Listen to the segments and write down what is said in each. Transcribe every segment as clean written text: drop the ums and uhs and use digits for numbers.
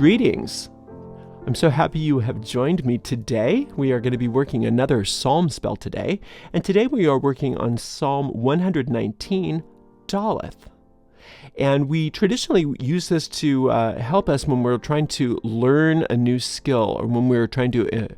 Greetings. I'm so happy you have joined me today. We are going to be working another psalm spell today, and today we are working on Psalm 119, Daleth. And we traditionally use this to help us when we're trying to learn a new skill or when we're trying to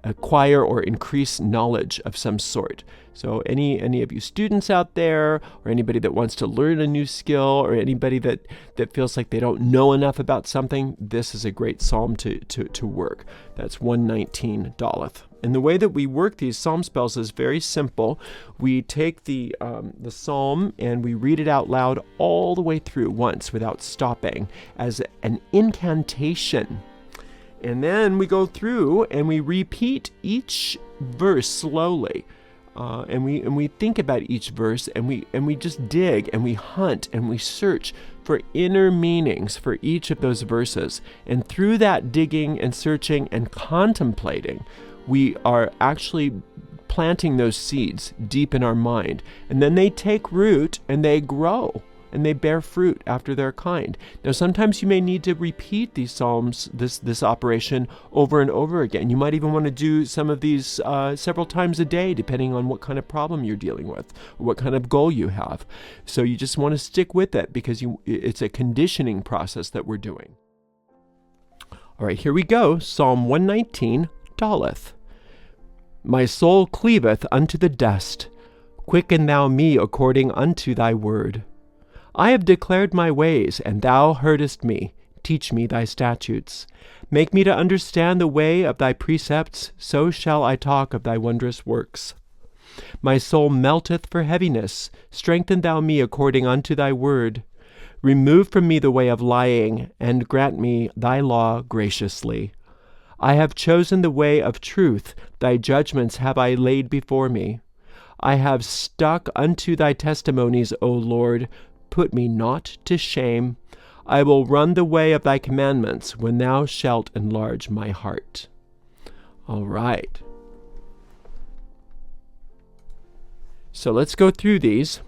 acquire or increase knowledge of some sort. So any of you students out there, or anybody that wants to learn a new skill, or anybody that feels like they don't know enough about something, this is a great psalm to work. That's 119, Daleth. And the way that we work these psalm spells is very simple. We take the psalm and we read it out loud all the way through once without stopping as an incantation. And then we go through and we repeat each verse slowly. And we think about each verse, and we just dig and we hunt and we search for inner meanings for each of those verses. And through that digging and searching and contemplating, we are actually planting those seeds deep in our mind. And then they take root and they grow and they bear fruit after their kind. Now, sometimes you may need to repeat these psalms, this operation, over and over again. You might even want to do some of these several times a day, depending on what kind of problem you're dealing with or what kind of goal you have. So you just want to stick with it because it's a conditioning process that we're doing. All right, here we go. Psalm 119, Daleth. My soul cleaveth unto the dust. Quicken thou me according unto thy word. I have declared my ways, and thou heardest me. Teach me thy statutes. Make me to understand the way of thy precepts, so shall I talk of thy wondrous works. My soul melteth for heaviness. Strengthen thou me according unto thy word. Remove from me the way of lying, and grant me thy law graciously. I have chosen the way of truth. Thy judgments have I laid before me. I have stuck unto thy testimonies, O Lord. Put me not to shame. I will run the way of thy commandments when thou shalt enlarge my heart. All right. So let's go through these.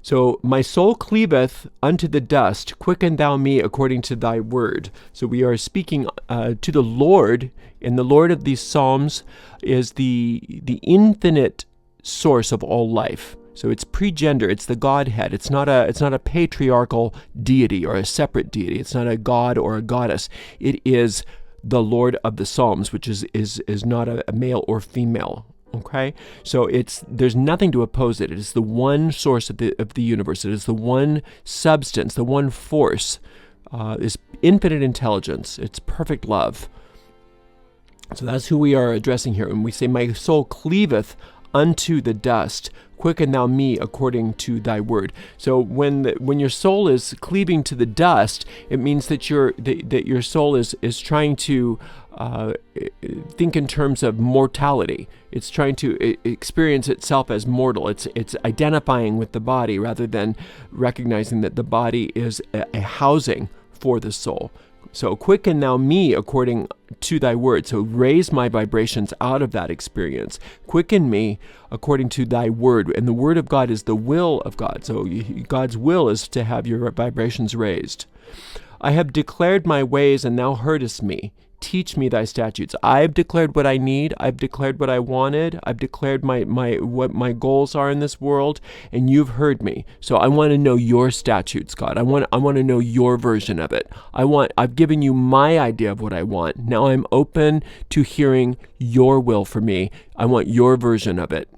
So, my soul cleaveth unto the dust. Quicken thou me according to thy word. So we are speaking to the Lord, and the Lord of these psalms is the infinite source of all life. So it's pre-gender, it's the Godhead. It's not a patriarchal deity or a separate deity. It's not a god or a goddess. It is the Lord of the Psalms, which is not a male or female. Okay, so there's nothing to oppose it. It is the one source of the universe. It is the one substance, the one force. Is infinite intelligence. It's perfect love. So that's who we are addressing here. And we say, "My soul cleaveth unto the dust. Quicken thou me according to thy word." So when your soul is cleaving to the dust, it means that your soul is trying to think in terms of mortality. It's trying to experience itself as mortal. It's identifying with the body rather than recognizing that the body is a housing for the soul. So quicken thou me according to thy word. So raise my vibrations out of that experience. Quicken me according to thy word. And the word of God is the will of God. So God's will is to have your vibrations raised. I have declared my ways, and thou heardest me. Teach me thy statutes. I've declared what I need. I've declared what I wanted. I've declared what my goals are in this world, and you've heard me. So I want to know your statutes, God. I want to know your version of it. I've given you my idea of what I want. Now I'm open to hearing your will for me. I want your version of it.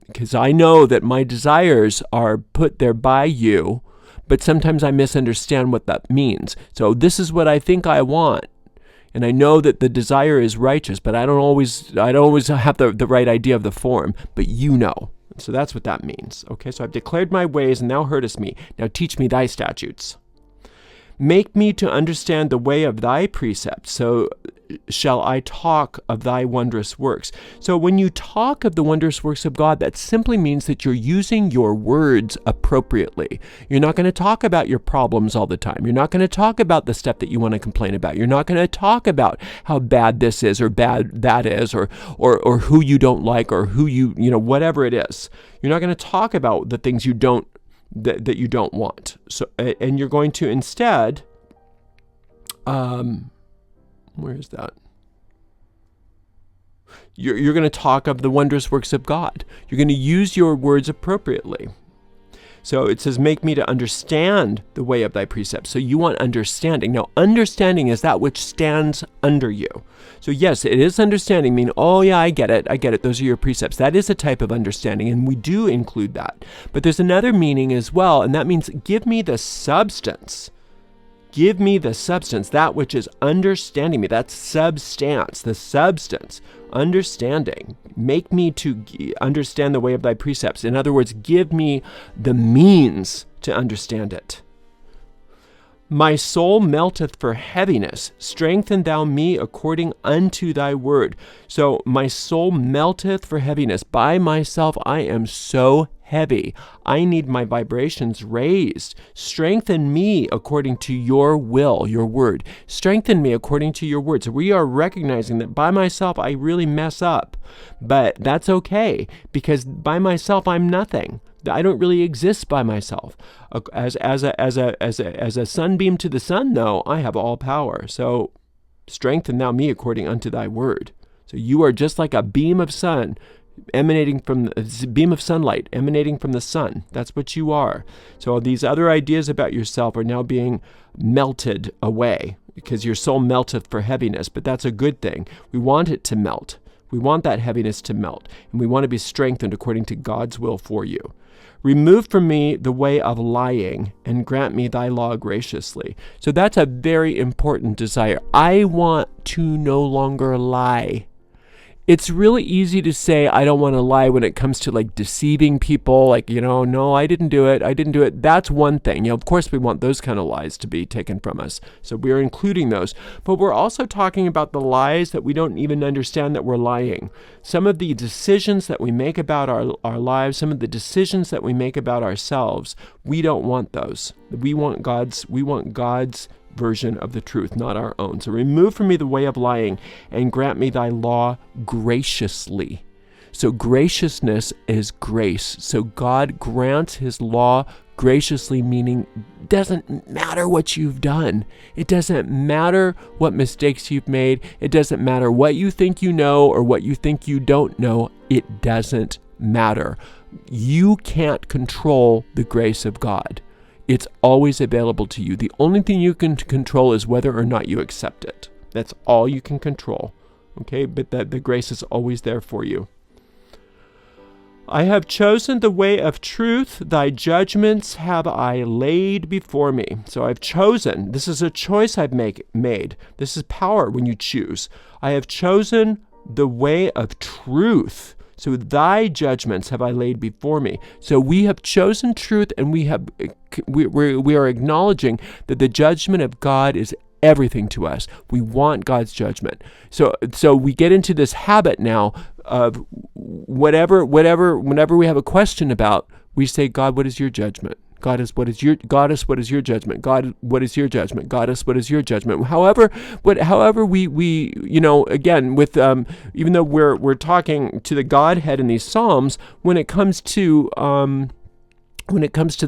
Because I know that my desires are put there by you, but sometimes I misunderstand what that means. So this is what I think I want. And I know that the desire is righteous, but I don't always have the right idea of the form, but you know. So that's what that means. Okay, so I've declared my ways, and thou heardest me. Now teach me thy statutes. Make me to understand the way of thy precepts, so shall I talk of thy wondrous works. So when you talk of the wondrous works of God, that simply means that you're using your words appropriately. You're not going to talk about your problems all the time. You're not going to talk about the stuff that you want to complain about. You're not going to talk about how bad this is or bad that is or who you don't like or who whatever it is. You're not going to talk about the things that you don't want. So, and you're going to instead Where is that? You're going to talk of the wondrous works of God. You're going to use your words appropriately. So it says, make me to understand the way of thy precepts. So you want understanding. Now, understanding is that which stands under you. So yes, it is understanding, meaning, oh yeah, I get it. Those are your precepts. That is a type of understanding, and we do include that. But there's another meaning as well, and that means give me the substance. Give me the substance, that which is understanding me. That's substance, the substance, understanding. Make me to understand the way of thy precepts. In other words, give me the means to understand it. My soul melteth for heaviness. Strengthen thou me according unto thy word. So my soul melteth for heaviness. By myself I am so heavy. I need my vibrations raised. Strengthen me according to your will, your word. Strengthen me according to your word. So we are recognizing that by myself I really mess up, but that's okay, because by myself I'm nothing. I don't really exist by myself. As a sunbeam to the sun, though, I have all power. So strengthen thou me according unto thy word. So you are just like a beam of sun emanating from a beam of sunlight emanating from the sun. That's what you are. So these other ideas about yourself are now being melted away, because your soul melteth for heaviness, but that's a good thing. We want it to melt. We want that heaviness to melt, and we want to be strengthened according to God's will for you. Remove from me the way of lying, and grant me thy law graciously. So that's a very important desire. I want to no longer lie. It's really easy to say I don't want to lie when it comes to like deceiving people, like, no, I didn't do it. That's one thing. Of course we want those kind of lies to be taken from us. So we're including those. But we're also talking about the lies that we don't even understand that we're lying. Some of the decisions that we make about our lives, some of the decisions that we make about ourselves, we don't want those. We want God's version of the truth, not our own. So remove from me the way of lying, and grant me thy law graciously. So graciousness is grace. So God grants his law graciously, meaning it doesn't matter what you've done. It doesn't matter what mistakes you've made. It doesn't matter what you think you know or what you think you don't know. It doesn't matter. You can't control the grace of God. It's always available to you. The only thing you can control is whether or not you accept it. That's all you can control. Okay? But that the grace is always there for you. I have chosen the way of truth. Thy judgments have I laid before me. So I've chosen. This is a choice I've made. This is power when you choose. I have chosen the way of truth. So thy judgments have I laid before me. So we have chosen truth, and we are acknowledging that the judgment of God is everything to us. We want God's judgment. So we get into this habit now of whenever we have a question about, we say, God, what is your judgment? Goddess, what is your judgment? God, what is your judgment? Goddess, what is your judgment? However we again, with even though we're talking to the Godhead in these Psalms, when it comes to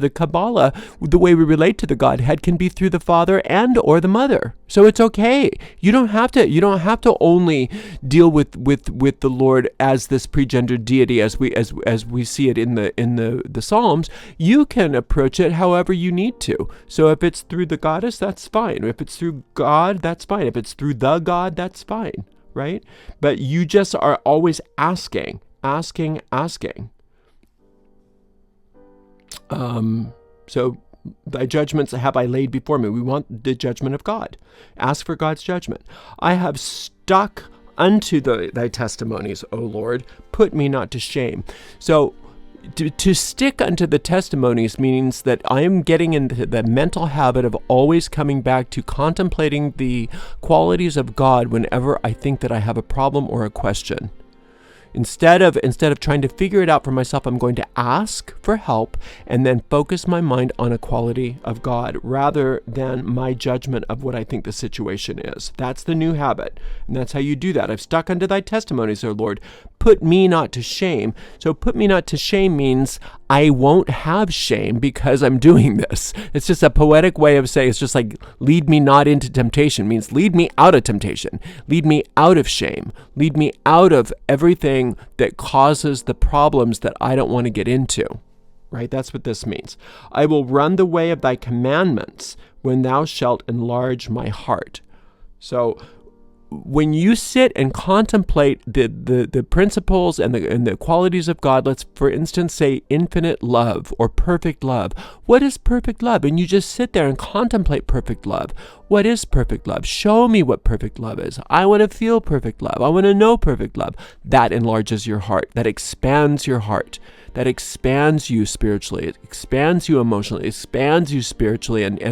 the Kabbalah, the way we relate to the Godhead can be through the Father and or the Mother. So it's okay. You don't have to only deal with the Lord as this pre-gendered deity as we see it in the Psalms. You can approach it however you need to. So if it's through the goddess, that's fine. If it's through God, that's fine. If it's through the God, that's fine, right? But you just are always asking. So thy judgments have I laid before me. We want the judgment of God. Ask for God's judgment. I have stuck unto thy testimonies, O Lord. Put me not to shame. So to stick unto the testimonies means that I am getting into the mental habit of always coming back to contemplating the qualities of God whenever I think that I have a problem or a question. Instead of trying to figure it out for myself, I'm going to ask for help and then focus my mind on a quality of God rather than my judgment of what I think the situation is. That's the new habit. And that's how you do that. I've stuck unto thy testimonies, O Lord. Put me not to shame. So put me not to shame means I won't have shame because I'm doing this. It's just a poetic way of saying, it's just like lead me not into temptation means lead me out of temptation. Lead me out of shame. Lead me out of everything that causes the problems that I don't want to get into. Right? That's what this means. I will run the way of thy commandments when thou shalt enlarge my heart. So when you sit and contemplate the principles and the qualities of God, let's for instance say infinite love or perfect love. What is perfect love? And you just sit there and contemplate perfect love. What is perfect love? Show me what perfect love is. I want to feel perfect love. I want to know perfect love. That enlarges your heart. That expands your heart. That expands you spiritually. It expands you emotionally. It expands you spiritually, and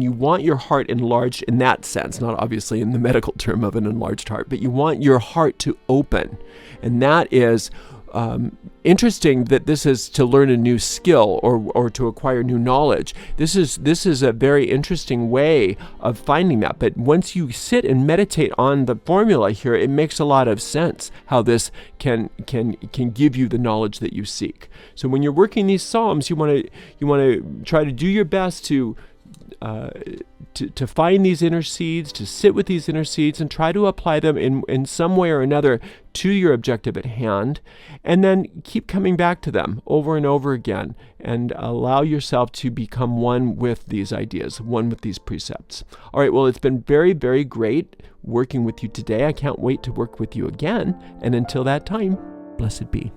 you want your heart enlarged in that sense, not obviously in the medical term of an enlarged heart, but you want your heart to open, and that is interesting that this is to learn a new skill or to acquire new knowledge. This is a very interesting way of finding that. But once you sit and meditate on the formula here, it makes a lot of sense how this can give you the knowledge that you seek. So when you're working these psalms, you want to try to do your best to find these inner seeds, to sit with these inner seeds and try to apply them in some way or another to your objective at hand, and then keep coming back to them over and over again and allow yourself to become one with these ideas, one with these precepts. All right, well, it's been very, very great working with you today. I can't wait to work with you again, and until that time, blessed be.